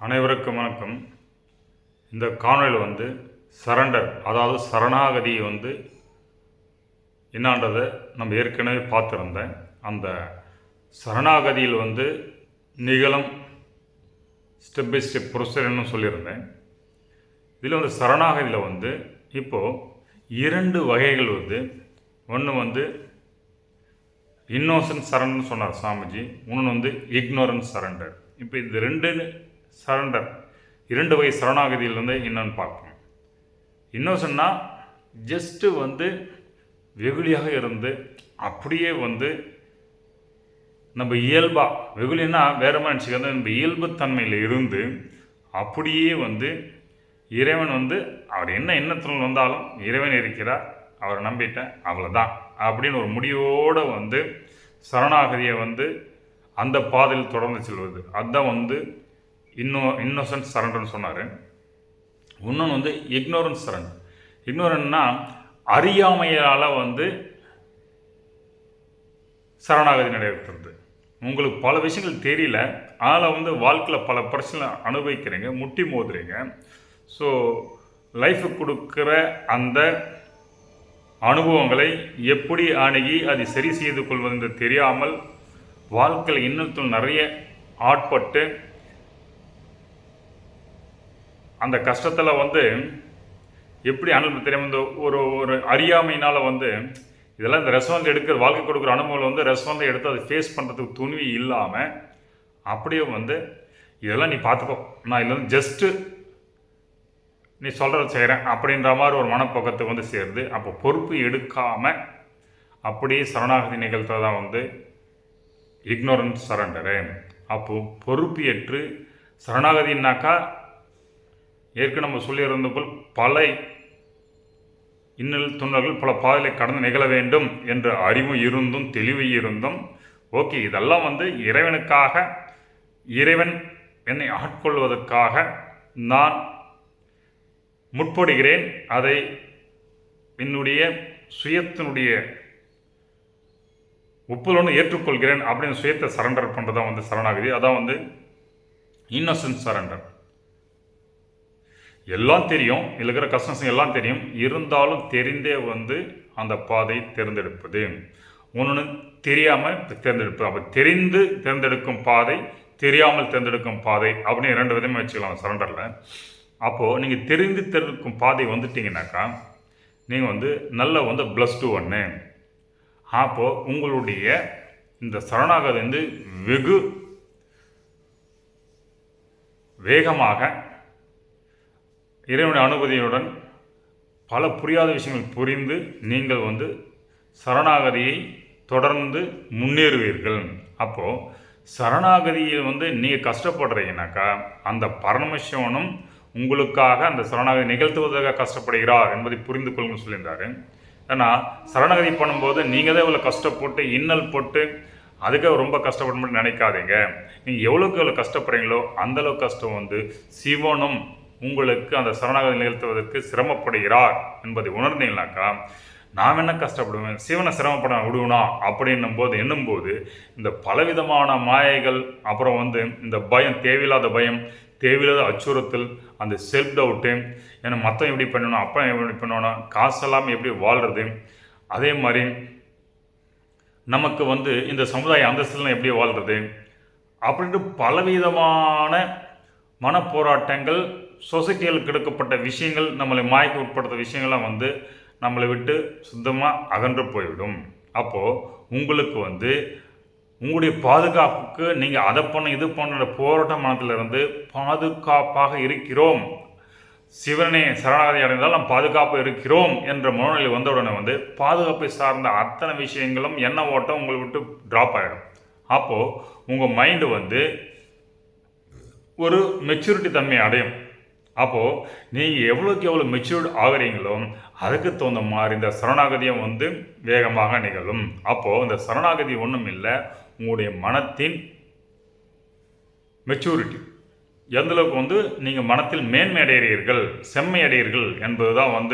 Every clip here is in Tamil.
அனைவருக்கும் வணக்கம். இந்த காணொலியில் சரண்டர், அதாவது சரணாகதி என்னான்றதை நம்ம ஏற்கனவே பார்த்துருந்தேன். அந்த சரணாகதியில் நிகழும் ஸ்டெப் பை ஸ்டெப் ப்ரொசீஜர்னு சொல்லியிருந்தேன். இதில் சரணாகதியில் இப்போது 2 வகைகள் ஒன்று இன்னோசன்ட் சரண்டர்னு சொன்னார் சாமிஜி. இன்னொன்று இக்னோரன்ஸ் சரண்டர். இப்போ இது 2 சரண்டர், 2 வகை சரணாகதியிலிருந்து என்னன்னு பார்ப்போம். இன்னோசன்னா ஜஸ்ட்டு வெகுளியாக இருந்து அப்படியே நம்ம இயல்பாக, வெகுளின்னா வேறு மாதிரி நினச்சிக்கிறது, நம்ம இயல்புத்தன்மையில் இருந்து அப்படியே இறைவன் அவர் என்ன எண்ணத்தில் வந்தாலும் இறைவன் இருக்கிறார், அவரை நம்பிட்டேன், அவ்வளோதான் அப்படின்னு ஒரு முடிவோடு சரணாகதியை அந்த பாதையில் தொடர்ந்து செல்வது. அதுதான் இன்னோசன்ட் சரண்டர்னு சொன்னார். இன்னொன்று இக்னோரன்ஸ் சரண்டர். இக்னோரன்னா அறியாமையால் சரணாகதி நடைபெறுறது. உங்களுக்கு பல விஷயங்கள் தெரியல, அதில் வாழ்க்கையில் பல பிரச்சனை அனுபவிக்கிறீங்க, முட்டி மோதுறீங்க. ஸோ லைஃபுக்கு கொடுக்குற அந்த அனுபவங்களை எப்படி அணுகி அதை சரி செய்து கொள்வது என்று தெரியாமல் வாழ்க்கையில் இன்னத்தில் நிறைய ஆட்பட்டு அந்த கஷ்டத்தில் எப்படி அனுபவம் தெரியாமல் ஒரு அறியாமையினால் இதெல்லாம் இந்த ரெஸ்பான்ஸ் எடுக்கிற வாழ்க்கை கொடுக்குற அனுபவம் ரெஸ்பான்ஸை எடுத்து அதை ஃபேஸ் பண்ணுறதுக்கு துணிவு இல்லாமல் அப்படியே இதெல்லாம் நீ பார்த்துக்கோ, நான் இதில் ஜஸ்ட்டு நீ சொல்கிறத செய்கிறேன் அப்படின்ற மாதிரி ஒரு மனப்பக்கத்தை சேருது. அப்போ பொறுப்பு எடுக்காமல் அப்படியே சரணாகதி நிகழ்த்த தான் இக்னோரன்ஸ் சரண்டரு. அப்போது பொறுப்பு ஏற்று சரணாகதினாக்கா ஏற்கனவே நம்ம சொல்லியிருந்த போல் பல இன்னல் துண்ணல்கள் பல பாதைகளை கடந்து நிகழ வேண்டும் என்ற அறிவு இருந்தும் தெளிவு இருந்தும் ஓகே, இதெல்லாம் இறைவனுக்காக, இறைவன் என்னை ஆட்கொள்வதற்காக நான் முற்படுகிறேன், அதை என்னுடைய சுயத்தினுடைய ஒப்புதலோடு ஏற்றுக்கொள்கிறேன் அப்படின்னு சுயத்தை சரண்டர் பண்ணுறதான் சரணாகதி. அதான் இன்னோசன்ட் சரண்டர். எல்லாம் தெரியும், இதில் இருக்கிற கஷ்டம் எல்லாம் தெரியும், இருந்தாலும் தெரிந்தே அந்த பாதை தேர்ந்தெடுப்பது. ஒன்று தெரியாமல் தேர்ந்தெடுப்பது. அப்போ தெரிந்து தேர்ந்தெடுக்கும் பாதை, தெரியாமல் தேர்ந்தெடுக்கும் பாதை அப்படின்னு 2 விதமாக வச்சுக்கலாம் சரண்டரில். அப்போது நீங்கள் தெரிந்து தேர்ந்தெடுக்கும் பாதை வந்துட்டிங்கனாக்கா நீங்கள் நல்ல ப்ளஸ்டு ஒன்று. அப்போது உங்களுடைய இந்த சரணாகதி வெகு வேகமாக இறைவனுடைய அனுமதியுடன் பல புரியாத விஷயங்கள் புரிந்து நீங்கள் சரணாகதியை தொடர்ந்து முன்னேறுவீர்கள். அப்போது சரணாகதியில் நீங்கள் கஷ்டப்படுறீங்கனாக்கா அந்த பரமசிவனும் உங்களுக்காக அந்த சரணாகதி நிகழ்த்துவதற்காக கஷ்டப்படுகிறார் என்பதை புரிந்து கொள்ளுங்க சொல்லியிருந்தார். ஏன்னா சரணாகதி பண்ணும்போது நீங்கள் தான் இவ்வளோ கஷ்டப்பட்டு இன்னல் போட்டு அதுக்காக ரொம்ப கஷ்டப்படணும்னு நினைக்காதீங்க. நீங்கள் எவ்வளோக்கு எவ்வளோ கஷ்டப்படுறீங்களோ அந்தளவுக்கு கஷ்டம் சிவனும் உங்களுக்கு அந்த சரணாகதி நிகழ்த்துவதற்கு சிரமப்படுகிறார் என்பதை உணர்ந்தீங்கன்னாக்கா நாம் என்ன கஷ்டப்படுவேன், சிவனை சிரமப்பட விடுவனா அப்படின்னும் போது எண்ணும்போது இந்த பலவிதமான மாயைகள், அப்புறம் இந்த பயம், தேவையில்லாத பயம், தேவையில்லாத அச்சுறுத்தல், அந்த செல்ஃப் டவுட்டு, ஏன்னா மற்றவன் எப்படி பண்ணணும், அப்பா எப்படி பண்ணணும், காசெல்லாம் எப்படி வாழ்கிறது, அதே மாதிரி நமக்கு இந்த சமுதாய அந்தஸ்துலாம் எப்படி வாழ்கிறது அப்படின்ட்டு பலவிதமான மனப்போராட்டங்கள், சொசைட்டிகளுக்கு எடுக்கப்பட்ட விஷயங்கள், நம்மளை மாய்க்கு உட்படுத்த விஷயங்கள்லாம் நம்மளை விட்டு சுத்தமாக அகன்று போய்விடும். அப்போது உங்களுக்கு உங்களுடைய பாதுகாப்புக்கு நீங்கள் அதை பண்ண இது பண்ணுற போராட்ட மனத்திலிருந்து பாதுகாப்பாக இருக்கிறோம், சிவனே சரணாகதி அடைந்தால் நாம் பாதுகாப்பாக இருக்கிறோம் என்ற மனநிலை வந்தவுடனே பாதுகாப்பை சார்ந்த அத்தனை விஷயங்களும் எண்ண ஓட்டம் உங்களை விட்டு ட்ராப் ஆகிடும். அப்போது உங்கள் மைண்டு ஒரு மெச்சூரிட்டி தன்மை அடையும். அப்போது நீங்கள் எவ்வளோக்கு எவ்வளோ மெச்சூர்டு ஆகிறீங்களோ அதுக்கு தகுந்த மாதிரி இந்த சரணாகதியும் வேகமாக நிகழும். அப்போது இந்த சரணாகதி ஒன்றும் இல்லை, உங்களுடைய மனத்தின் மெச்சூரிட்டி எந்தளவுக்கு நீங்கள் மனத்தில் மேன்மை அடைகிறீர்கள், செம்மை அடைகிறீர்கள் என்பது தான்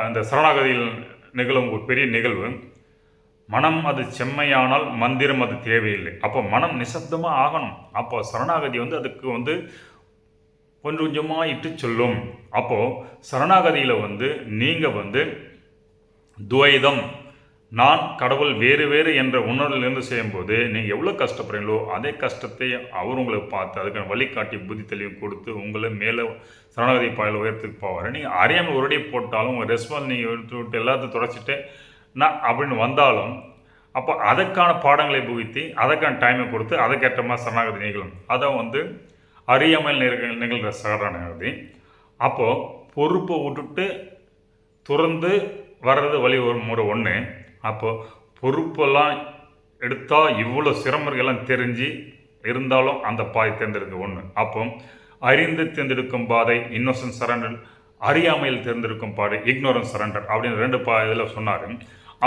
இந்த சரணாகதியில் நிகழும் ஒரு பெரிய நிகழ்வு. மனம் அது செம்மையானால் மந்திரம் அது தேவையில்லை. அப்போ மனம் நிசப்தமாக ஆகணும். அப்போ சரணாகதி அதுக்கு கொஞ்சம் கொஞ்சமாக இட்டு சொல்லும். அப்போது சரணாகதியில் வந்து நீங்கள் வந்து துவைதம், நான் கடவுள் வேறு வேறு என்ற உணர்விலிருந்து செய்யும்போது நீங்கள் எவ்வளோ கஷ்டப்படுறீங்களோ அதே கஷ்டத்தை அவர் உங்களுக்கு பார்த்து அதுக்கான வழிகாட்டி புத்தி தெளிவு கொடுத்து உங்களை மேலே சரணாகதி பாயில் உயரத்துக்கு போவார். நீங்கள் அறியாமல் ஒரே போட்டாலும் உங்கள் ரெஸ்பான்ஸ் நீங்கள் எடுத்து விட்டு எல்லாத்தையும் தொடச்சிட்டு நான் அப்படின்னு வந்தாலும் அப்போ அதற்கான பாடங்களை புகுத்தி அதற்கான டைமை கொடுத்து அதுக்கேற்ற மாதிரி சரணாகதி நிகழும். அதை வந்து அறியாமல் நிகழ்கிற சரணாகதி. அப்போது பொறுப்பை விட்டுட்டு துறந்து வர்றது வழி ஒரு முறை ஒன்று. அப்போது பொறுப்பெல்லாம் எடுத்தால் இவ்வளோ சிரமங்கள்லாம் தெரிஞ்சு இருந்தாலும் அந்த பாதை தேர்ந்தெடுக்க ஒன்று. அப்போ அறிந்து தேர்ந்தெடுக்கும் பாதை இன்னோசன்ட் சரண்டர், அறியாமையில் தேர்ந்தெடுக்கும் பாதை இக்னோரன்ஸ் சரண்டர் அப்படின்னு 2 இதில் சொன்னார்.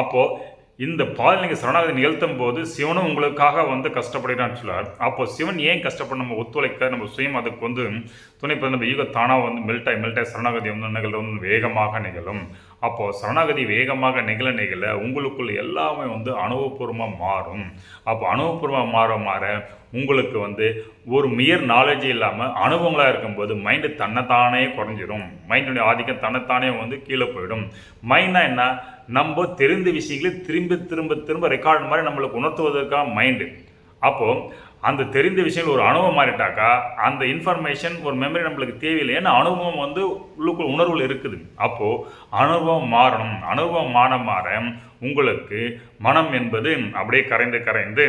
அப்போது இந்த பாதை நீங்கள் சரணாகதி நிகழ்த்தும் போது சிவனும் உங்களுக்காக வந்து கஷ்டப்படுகிறான்னு சொல்லார். அப்போ சிவன் ஏன் கஷ்டப்பட நம்ம ஒத்துழைக்க நம்ம சுயம் அதுக்கு வந்து துணை பிறந்த நம்ம ஈக தானாக வந்து மெல்ட்டாய் சரணாகதி வந்து நிகழ்ந்து வேகமாக நிகழும். அப்போது சரணாகதி வேகமாக நிகழ உங்களுக்குள்ள எல்லாமே வந்து அனுபவபூர்வமாக மாறும். அப்போ அனுபவபூர்வமாக மாற உங்களுக்கு வந்து ஒரு மியர் நாலேஜ் இல்லாமல் அனுபவங்களாக இருக்கும்போது மைண்டு தன்னைத்தானே குறைஞ்சிரும். மைண்டுடைய ஆதிக்கம் தன்னைத்தானே வந்து கீழே போயிடும். மைண்ட்னா என்ன, நம்ம தெரிந்த விஷயங்களை திரும்ப ரெக்கார்டு மாதிரி நம்மளுக்கு உணர்த்துவதற்காக மைண்டு. அப்போது அந்த தெரிந்த விஷயங்கள் ஒரு அனுபவம் மாறிட்டாக்கா அந்த இன்ஃபர்மேஷன் ஒரு மெமரி நம்மளுக்கு தேவையில்லை. ஏன்னா அனுபவம் வந்து உள்ளுக்குள் உணர்வுகள் இருக்குது. அப்போது அனுபவம் மாறணும். அனுபவம் மாற உங்களுக்கு மனம் என்பது அப்படியே கரைந்து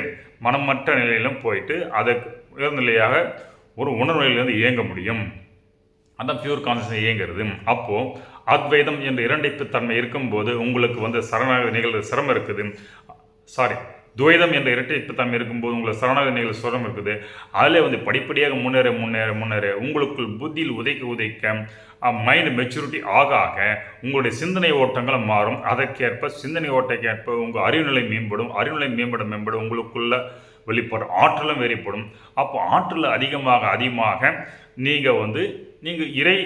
மனமற்ற நிலையிலும் போயிட்டு அதை உயர்நிலையாக ஒரு உணர்வுகளிலிருந்து இயங்க முடியும். அந்த பியூர் கான்சியஸ் இயங்கிறது. அப்போது அத்வைதம் என்ற இரண்டைப்பு தன்மை இருக்கும்போது உங்களுக்கு வந்து சரணாகதி நிகழ்வு சிரமம் இருக்குது. துவைதம் என்ற இரட்டைப்பு தன்மை இருக்கும்போது உங்களுக்கு சரணாகதி நிகழ்வு சிரமம் இருக்குது. அதில் வந்து படிப்படியாக முன்னேற உங்களுக்குள் புத்தியில் உதைக்க மைண்ட் மெச்சூரிட்டி ஆக உங்களுடைய சிந்தனை ஓட்டங்கள் மாறும். அதற்கேற்ப சிந்தனை ஓட்டக்கேற்ப உங்கள் அறிவுநிலை மேம்பட உங்களுக்குள்ள வெளிப்படும் ஆற்றலும் வெளிப்படும். அப்போ ஆற்றல் அதிகமாக நீங்கள் இறை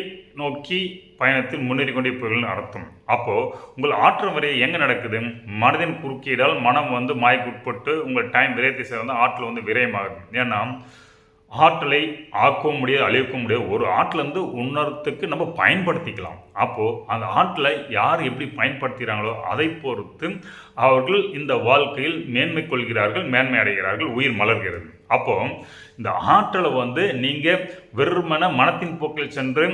நோக்கி பயணத்தில் முன்னேறி கொண்டே போகிறீர்கள் அர்த்தம். அப்போது உங்கள் ஆற்றல் வரை எங்கே நடக்குது, மனதின் குறுக்கீடால் மனம் வந்து மாய்க்கு உட்பட்டு உங்கள் டைம் விரயத்தை சேர்ந்து ஆற்றல் வந்து விரயமாகுது. ஏன்னா ஆற்றலை ஆக்கவும் முடியாது, அழிக்கவும் முடியாது. ஒரு ஆற்றல் வந்து உணர்த்துக்கு நம்ம பயன்படுத்திக்கலாம். அப்போது அந்த ஆற்றலை யார் எப்படி பயன்படுத்துகிறாங்களோ அதை பொறுத்து அவர்கள் இந்த வாழ்க்கையில் மேன்மை கொள்கிறார்கள், மேன்மை அடைகிறார்கள், உயிர் மலர்கிறது. அப்போது இந்த ஆற்றலை வந்து நீங்கள் வெறுமன மனத்தின் போக்கில் சென்று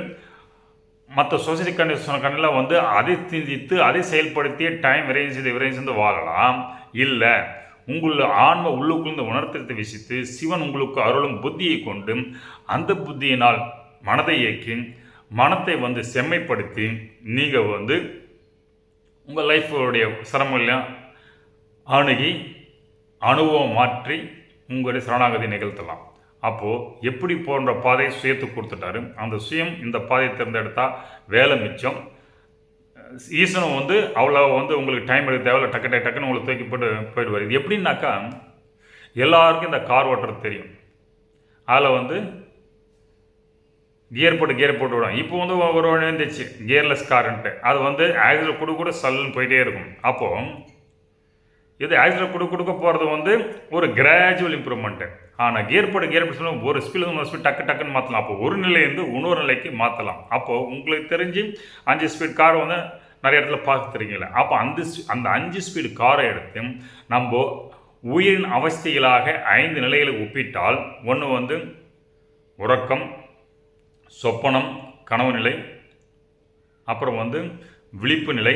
மற்ற சொசைட்டி கண்டிஷனில் வந்து அதை சிந்தித்து அதை செயல்படுத்திய டைம் விரைவு செய்து வாழலாம். இல்லை உங்களுடைய ஆன்ம உள்ளுக்குள்ள உணர்த்தத்தை விசித்து சிவன் உங்களுக்கு அருளும் புத்தியை கொண்டு அந்த புத்தியினால் மனதை இயக்கி மனத்தை வந்து செம்மைப்படுத்தி நீங்கள் வந்து உங்கள் லைஃபுடைய சிரமங்களையும் அணுகி அனுபவம் மாற்றி உங்களுடைய சரணாகதி நிகழ்த்தலாம். அப்போது எப்படி போன்ற பாதையை சுயத்து கொடுத்துட்டாரு. அந்த சுயம் இந்த பாதையை தேர்ந்தெடுத்தால் வேலை மிச்சம். ஈசனும் வந்து அவ்வளோ வந்து உங்களுக்கு டைம் எடுக்க தேவையில்ல, டக்குன்னு உங்களுக்கு தூக்கி போயிடுவார். இது எப்படின்னாக்கா எல்லாருக்கும் இந்த கார் ஓட்டுறது தெரியும். அதில் வந்து கியர் போட்டு விடும். இப்போ வந்து ஒரு வந்துச்சு கியர்லெஸ் காருன்ட்டு. அது வந்து ஆக்சிடென்ட் கூட சல்லுன்னு போயிட்டே இருக்கும். அப்போது இது ஆக்சிடென்ட் கொடுக்க போகிறது வந்து ஒரு கிராஜுவல் இம்ப்ரூவ்மெண்ட்டு. ஆனால் கியர் போட்டு சொல்லுவோம் ஒரு ஸ்பீடு ஸ்பீட் டக்குன்னு மாற்றலாம். அப்போ ஒரு நிலையிலேருந்து இன்னொரு நிலைக்கு மாற்றலாம். அப்போது உங்களுக்கு தெரிஞ்சு 5 ஸ்பீட் காரை வந்து நிறைய இடத்துல பார்த்துருக்கீங்களே. அப்போ அந்த 5 ஸ்பீடு காரை எடுத்து நம்ம உயிரின் அவஸ்தைகளாக 5 நிலைகளை ஒப்பிட்டால் ஒன்று வந்து உறக்கம், சொப்பனம், கனவு நிலை, அப்புறம் வந்து விழிப்பு நிலை,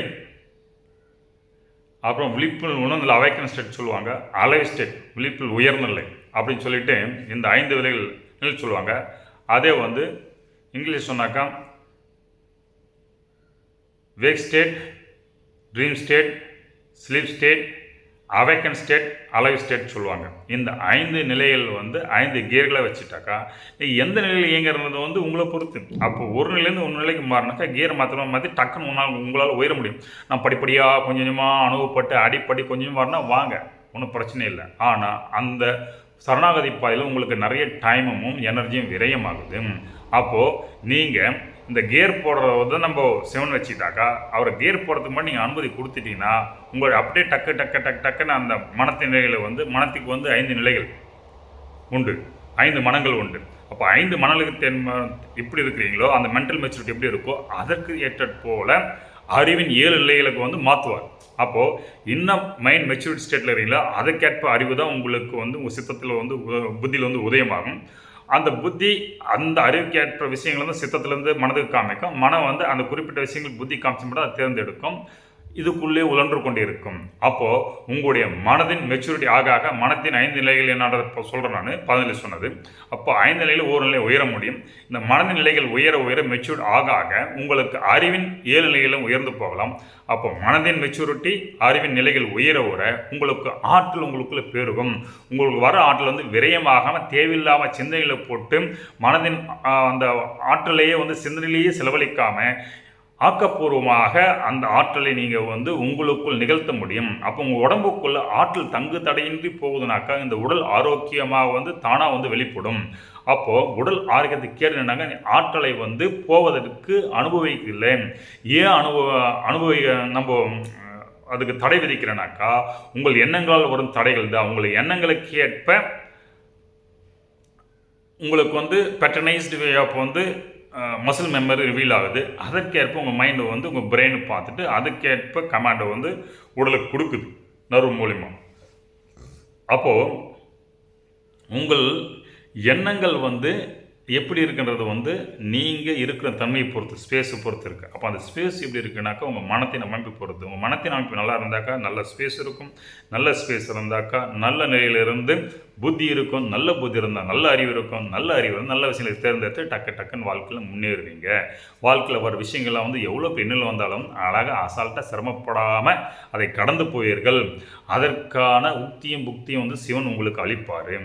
அப்புறம் விழிப்பில் உணர்ந்தல் அவைக்கன் ஸ்டேட் சொல்லுவாங்க, அலைவ் ஸ்டேட் விழிப்பில் உயர்நிலை அப்படின்னு சொல்லிட்டு இந்த 5 நிலைகள் சொல்லுவாங்க. அதே வந்து இங்கிலீஷ் சொன்னாக்கா wake state, dream state, sleep state, awaken state, alive state சொல்லுவாங்க. இந்த 5 நிலைகள் வந்து 5 கியர்களை வச்சுட்டாக்கா நீங்கள் எந்த நிலையில் இயங்கிறது வந்து உங்களை பொறுத்து. அப்போ ஒரு நிலையிலேருந்து ஒரு நிலைக்கு மாறினாக்கா கியர் மாற்றி டக்குன்னு உங்களால் உயர முடியும். நான் படிப்படியாக கொஞ்சமாக அனுபவப்பட்டு அடிப்படி கொஞ்சம் வரனா வாங்க, ஒன்றும் பிரச்சனை இல்லை. ஆனால் அந்த சரணாகதி பாதையில் உங்களுக்கு நிறைய டைமும் எனர்ஜியும் விரயமாகுது. அப்போது நீங்கள் இந்த கியர் போடுறத நம்ம சிவன் வச்சுட்டாக்கா அவரை கியர் போடுறதுக்கு மட்டும் நீங்கள் அனுமதி கொடுத்துட்டிங்கன்னா உங்களுடைய அப்படியே டக்குன்னு அந்த மனத்தின் நிலைகளை வந்து மனத்துக்கு வந்து 5 நிலைகள் உண்டு, 5 மனங்கள் உண்டு. அப்போ 5 மனநிலை எப்படி இருக்கிறீங்களோ அந்த மென்டல் மெச்சூரிட்டி எப்படி இருக்கோ அதற்கு ஏற்ற போல அறிவின் 7 நிலைகளுக்கு வந்து மாற்றுவார். அப்போது இன்னும் மைண்ட் மெச்சூரிட்டி ஸ்டேட்டில் இருக்கீங்களோ அதுக்கேற்ப அறிவு தான் உங்களுக்கு வந்து உங்கள் சித்தத்தில் வந்து புத்தியில் வந்து உதயமாகும். அந்த புத்தி அந்த அறிவுக்கேற்ற விஷயங்கள் வந்து சித்தத்திலேருந்து மனதுக்கு காமிக்கும். மனம் வந்து அந்த குறிப்பிட்ட விஷயங்கள் புத்தி காமிச்சு மட்டும் அதை தேர்ந்தெடுக்கும். இதுக்குள்ளே உழன்று கொண்டு இருக்கும். அப்போது உங்களுடைய மனதின் மெச்சூரிட்டி ஆக ஆக மனத்தின் 5 நிலைகள் என்னன்றதை இப்போ சொல்கிறேன் நான் 15 சொன்னது. அப்போ 5 நிலையில் ஒரு நிலை உயர முடியும். இந்த மனதின் நிலைகள் உயர உயர மெச்சூர்ட் ஆக ஆக உங்களுக்கு அறிவின் 7 நிலைகளும் உயர்ந்து போகலாம். அப்போ மனதின் மெச்சூரிட்டி அறிவின் நிலைகள் உயர உயர உங்களுக்கு ஆற்றல் உங்களுக்குள்ள பெருகும். உங்களுக்கு வர ஆற்றல் வந்து விரயமாகாமல் தேவையில்லாமல் சிந்தனைகளை போட்டு மனதின் அந்த ஆற்றலையே வந்து சிந்தனையிலேயே செலவழிக்காமல் ஆக்கப்பூர்வமாக அந்த ஆற்றலை நீங்கள் வந்து உங்களுக்குள் நிகழ்த்த முடியும். அப்போ உங்கள் உடம்புக்குள்ள ஆற்றல் தங்கு தடையின்றி போகுதுனாக்கா இந்த உடல் ஆரோக்கியமாக வந்து தானாக வந்து வெளிப்படும். அப்போது உடல் ஆரோக்கியத்துக்கு கேடு என்னன்னாங்க ஆற்றலை வந்து போவதற்கு அனுபவிக்கலை. ஏன் நம்ம அதுக்கு தடை விதிக்கிறேனாக்கா உங்கள் எண்ணங்களால் வரும் தடைகள் தான். உங்கள் எண்ணங்களுக்கு ஏற்ப உங்களுக்கு வந்து பேட்டர்னைஸ்டு வே ஆஃப் வந்து மசில் மெமரி ரிவீல் ஆகுது. அதற்கேற்ப உங்கள் மைண்டை வந்து உங்கள் பிரெயினை பார்த்துட்டு அதுக்கேற்ப கமாண்டை வந்து உடலுக்கு கொடுக்குது நர்வு மூலிமா. அப்போது உங்கள் எண்ணங்கள் வந்து எப்படி இருக்குன்றது வந்து நீங்கள் இருக்கிற தன்மையை பொறுத்து ஸ்பேஸை பொறுத்து இருக்குது. அப்போ அந்த ஸ்பேஸ் எப்படி இருக்குனாக்கா உங்கள் மனத்தின் அமைப்பு பொறுத்து. உங்கள் மனத்தின் அமைப்பு நல்லா இருந்தாக்கா நல்ல ஸ்பேஸ் இருக்கும். நல்ல ஸ்பேஸ் இருந்தாக்கா நல்ல நிலையிலிருந்து புத்தி இருக்கும். நல்ல புத்தி இருந்தால் நல்ல அறிவு இருக்கும். நல்ல அறிவு நல்ல விஷயங்களை தேர்ந்தெடுத்து டக்குன்னு வாழ்க்கையில் முன்னேறுவீங்க. வாழ்க்கையில் வர விஷயங்கள்லாம் வந்து எவ்வளோ பெண்ணில் வந்தாலும் அழகாக அசால்ட்டாக சிரமப்படாமல் அதை கடந்து போவீர்கள். அதற்கான உக்தியும் புக்தியும் வந்து சிவன் உங்களுக்கு அளிப்பார்.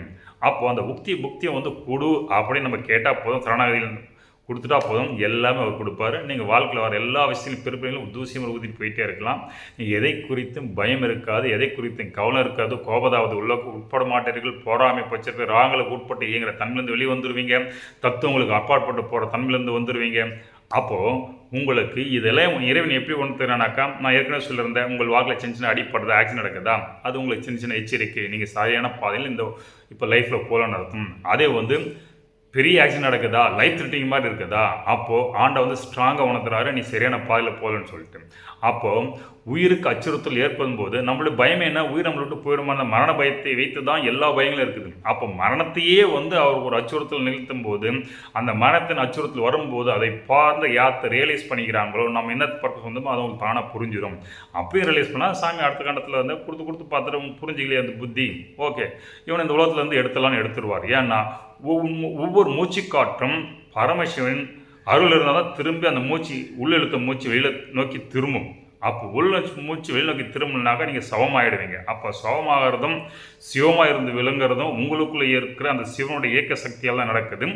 அப்போது அந்த புக்தியை வந்து கொடு அப்படின்னு நம்ம கேட்டால் போதும். சரணாகதியில் கொடுத்துட்டா போதும், எல்லாமே அவர் கொடுப்பாரு. நீங்கள் வாழ்க்கையில் வர எல்லா விஷயங்களும் பெருப்பைகளும் தூசியம் ஊதி போயிட்டே இருக்கலாம். நீங்கள் எதை குறித்தும் பயம் இருக்காது, எதை குறித்தும் கவலை இருக்காது, கோபதாவது உள்ள உட்பட மாட்டீர்கள். போராமை பட்சத்து ராங்களுக்கு உட்பட்டு இயங்குகிற தன்மையிலேருந்து வெளியே வந்துடுவீங்க. தத்துவங்களுக்கு அப்பாற்பட்டு போகிற தன்மையிலேருந்து வந்துடுவீங்க. அப்போது உங்களுக்கு இதெல்லாம் இறைவன் எப்படி ஒன்று தரானாக்கா நான் ஏற்கனவே சொல்லியிருந்தேன். உங்கள் வாக்கில் சின்ன சின்ன அடிப்படுறது ஆக்சிடென்ட் நடக்குதா அது உங்களுக்கு சின்ன சின்ன எச்சரிக்கை. நீங்கள் சரியான பாதையில் இந்த இப்போ லைஃப்பில் போகலான்னு அர்த்தம். அதே வந்து பெரிய ஆக்சிடென்ட் நடக்குதா லைஃப் த்ரெட்டிங் மாதிரி இருக்குதா அப்போது ஆண்டை வந்து ஸ்ட்ராங்காக உணர்த்துறாரு நீ சரியான பாதையில் போகலன்னு சொல்லிட்டு. அப்போது உயிருக்கு அச்சுறுத்தல் ஏற்படும் போது நம்மளுடைய பயம் என்ன உயிர் நம்மளை விட்டு போயிடுமா அந்த மரண பயத்தை வைத்து தான் எல்லா பயங்களும் இருக்குது. அப்போ மரணத்தையே வந்து அவர் ஒரு அச்சுறுத்தல் நிகழ்த்தும் போது அந்த மரணத்தின் அச்சுறுத்தல் வரும்போது அதை பார்த்து யார்த்த ரியலைஸ் பண்ணிக்கிறாங்களோ நம்ம என்ன பர்பஸ் வந்தோமோ அது அவங்களுக்கு தானாக புரிஞ்சிடும். அப்படியே ரியலைஸ் பண்ணால் சாமி அடுத்த கண்டத்தில் வந்து கொடுத்து பார்த்துட்டு புரிஞ்சிக்கலையே அந்த புத்தி ஓகே இவன் இந்த உலகத்துலேருந்து எடுத்துடலான்னு எடுத்துருவார். ஏன்னா ஒவ்வொரு மூச்சு காற்றும் பரமசிவன் அருள் இருந்தால் தான் திரும்பி அந்த மூச்சு உள்ளெழுத்த மூச்சு வெளியில் நோக்கி திரும்பும். அப்போ உள்ள மூச்சு வெளி நோக்கி திரும்பினாக்கா நீங்கள் சவமாகிடுவீங்க. அப்போ சவமாகிறதும் சிவமாக இருந்து விளங்குறதும் உங்களுக்குள்ளே இருக்கிற அந்த சிவனுடைய இயக்க சக்தியெல்லாம் நடக்குது.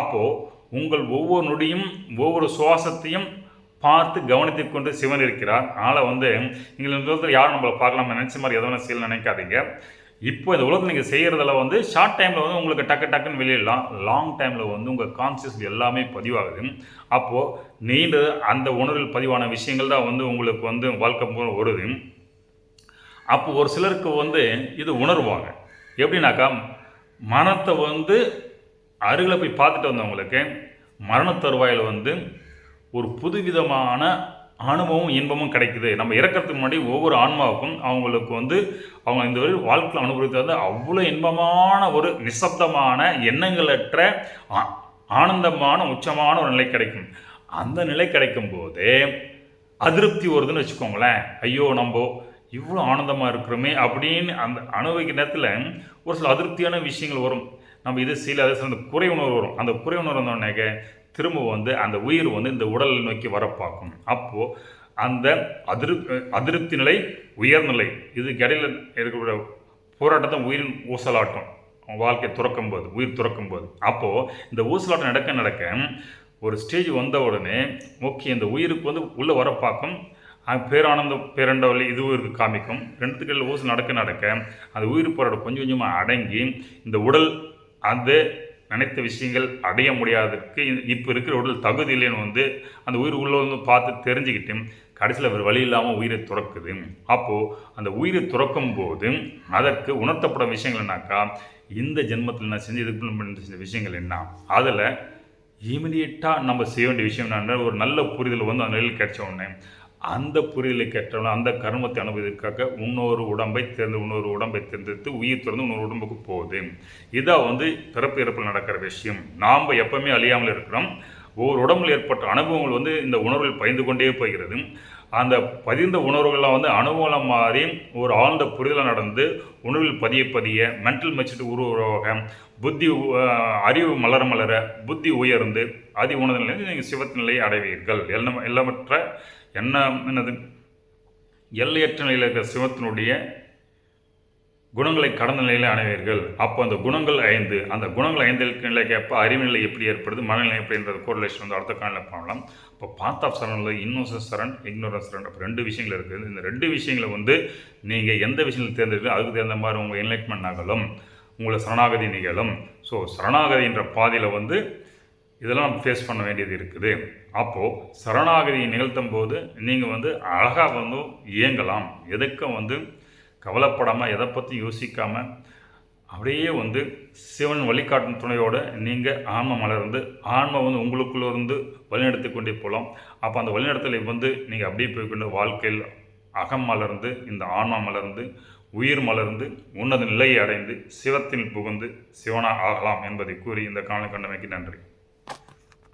அப்போது உங்கள் ஒவ்வொரு நொடியும் ஒவ்வொரு சுவாசத்தையும் பார்த்து கவனித்து கொண்டு சிவன் இருக்கிறார். அதனால் வந்து நீங்கள் இந்த உலகத்தில் யாரும் நம்மளை பார்க்கலாம் நினச்ச மாதிரி எதனா செய்யலாம் நினைக்காதீங்க. இப்போ இந்த உலகத்தில் நீங்கள் செய்கிறதில் வந்து ஷார்ட் டைமில் வந்து உங்களுக்கு டக்குன்னு வெளியிடலாம். லாங் டைமில் வந்து உங்கள் கான்சியஸ் எல்லாமே பதிவாகுது. அப்போது நீண்ட அந்த உணர்வில் பதிவான விஷயங்கள் தான் வந்து உங்களுக்கு வந்து வாழ்க்கை மூலம் வருது. அப்போ ஒரு சிலருக்கு வந்து இது உணர்வாங்க. எப்படின்னாக்கா மனத்தை வந்து அருகில் போய் பார்த்துட்டு வந்தவங்களுக்கு மரண தருவாயில் வந்து ஒரு புதுவிதமான அனுபவம் இன்பமும் கிடைக்குது. நம்ம இறக்கிறதுக்கு முன்னாடி ஒவ்வொரு ஆன்மாவுக்கும் அவங்களுக்கு வந்து அவங்க இந்த ஒரு வாழ்க்கையில் அனுபவித்தது அவ்வளோ இன்பமான ஒரு நிசப்தமான எண்ணங்களற்ற ஆனந்தமான உச்சமான ஒரு நிலை கிடைக்கும். அந்த நிலை கிடைக்கும் போது அதிருப்தி வருதுன்னு வச்சுக்கோங்களேன். ஐயோ நம்ம இவ்வளோ ஆனந்தமாக இருக்கிறோமே அப்படின்னு அந்த அனுபவிக்கிற நேரத்தில் ஒரு சில அதிருப்தியான விஷயங்கள் வரும். நம்ம இது சில அதை சில குறை உணர்வு வரும். அந்த குறை உணர்வு வந்தோடனே திரும்ப வந்து அந்த உயிர் வந்து இந்த உடலை நோக்கி வர பார்க்கும். அப்போது அந்த அதிருப்தி நிலை உயர்நிலை இதுக்கு இடையில் இருக்கக்கூடிய போராட்டத்தை உயிரின் ஊசலாட்டம் வாழ்க்கை உயிர் துறக்கும் போது அப்போது இந்த ஊசலாட்டம் நடக்க ஒரு ஸ்டேஜ் வந்த உடனே ஓகே இந்த உயிருக்கு வந்து உள்ளே வர பார்க்கும். பேரானந்தம் பேரண்ட வழி இதுவும் இருக்குது காமிக்கும். ரெண்டுத்துக்கு ஊசல் நடக்க அந்த உயிர் போராட்டம் கொஞ்சம் கொஞ்சமாக அடங்கி இந்த உடல் அந்த நினைத்த விஷயங்கள் அடைய முடியாததுக்கு இப்போ இருக்கிற உடல் தகுதி இல்லைன்னு வந்து அந்த உயிர் உள்ள வந்து பார்த்து தெரிஞ்சுக்கிட்டு கடைசியில் வேறு வழி இல்லாமல் உயிரை துறக்குது. அப்போது அந்த உயிரை துறக்கும் போது அதற்கு உணர்த்தப்பட விஷயங்கள் என்னாக்கா, இந்த ஜென்மத்தில் நான் செஞ்சு இதுக்கு செஞ்ச விஷயங்கள் என்ன, அதில் இமீடியட்டாக நம்ம செய்ய வேண்டிய விஷயம் என்னென்ன ஒரு நல்ல புரிதல் வந்து அந்த நிலையில் கிடைச்ச உடனே அந்த புரிதலை கேட்டவன அந்த கர்மத்தை அனுபவிக்கிறதுக்காக இன்னொரு உடம்பை தேர்ந்தெடுத்து உயிர் திறந்து இன்னொரு உடம்புக்கு போகுது. இதான் வந்து பிறப்பு இறப்பில் நடக்கிற விஷயம். நாம் எப்பவுமே அழியாமல் இருக்கிறோம். ஒவ்வொரு உடம்பில் ஏற்பட்ட அனுபவங்கள் வந்து இந்த உணர்வுகள் பயந்து கொண்டே போகிறது. அந்த பதிந்த உணர்வுகள்லாம் வந்து அனுபவம் மாறி ஒரு ஆழ்ந்த புரிதலாக நடந்து உணர்வில் பதிய மென்டல் மெச்சூரிட்டி உருவாக புத்தி அறிவு மலர புத்தி உயர்ந்து அதி உணர்ந்த நிலையில் நீங்கள் சிவத்து நிலையை அடைவீர்கள். எல்லாமற்ற என்னது எல்லையற்ற நிலையில் இருக்கிற சிவத்தினுடைய குணங்களை கடந்த நிலையில் அடைவீர்கள். அப்போ அந்த குணங்கள் 5 அந்த குணங்கள் 5 நிலைக்கு எப்போ அறிவு நிலை எப்படி ஏற்படுது, மனநிலை எப்படின்றது கோரிலேஷன் வந்து அடுத்த காலையில் பண்ணலாம். இப்போ பாத் ஆஃப் சரணில் இன்னோசன்ஸ் சரண் இக்னோரன்ஸ் சரண் அப்போ 2 விஷயங்கள் இருக்குது. இந்த 2 விஷயங்களை வந்து நீங்கள் எந்த விஷயத்தில் தேர்ந்தெடுத்து அதுக்கு தகுந்த மாதிரி உங்கள் என்லைட்மெண்ட் ஆகலும், உங்களை சரணாகதி நிகழும். ஸோ சரணாகதின்ற பாதையில் வந்து இதெல்லாம் நம்ம ஃபேஸ் பண்ண வேண்டியது இருக்குது. அப்போது சரணாகதியை நிகழ்த்தும் போது நீங்கள் வந்து அழகாக வந்து இயங்கலாம். எதுக்கும் வந்து கவலைப்படாமல் எதை பற்றி யோசிக்காமல் அப்படியே வந்து சிவன் வழிகாட்டும் துணையோடு நீங்கள் ஆன்ம மலர்ந்து ஆன்மா வந்து உங்களுக்குள்ளே இருந்து வழிநடத்தி கொண்டே போகலாம். அப்போ அந்த வழிநடத்தலை வந்து நீங்கள் அப்படியே போய்கொண்டு வாழ்க்கையில் அகம் மலர்ந்து இந்த ஆன்மா மலர்ந்து உயிர் மலர்ந்து உன்னத நிலையை அடைந்து சிவத்தில் புகுந்து சிவனாக ஆகலாம் என்பதை கூறி இந்த காணொளி கண்டமைக்கு நன்றி.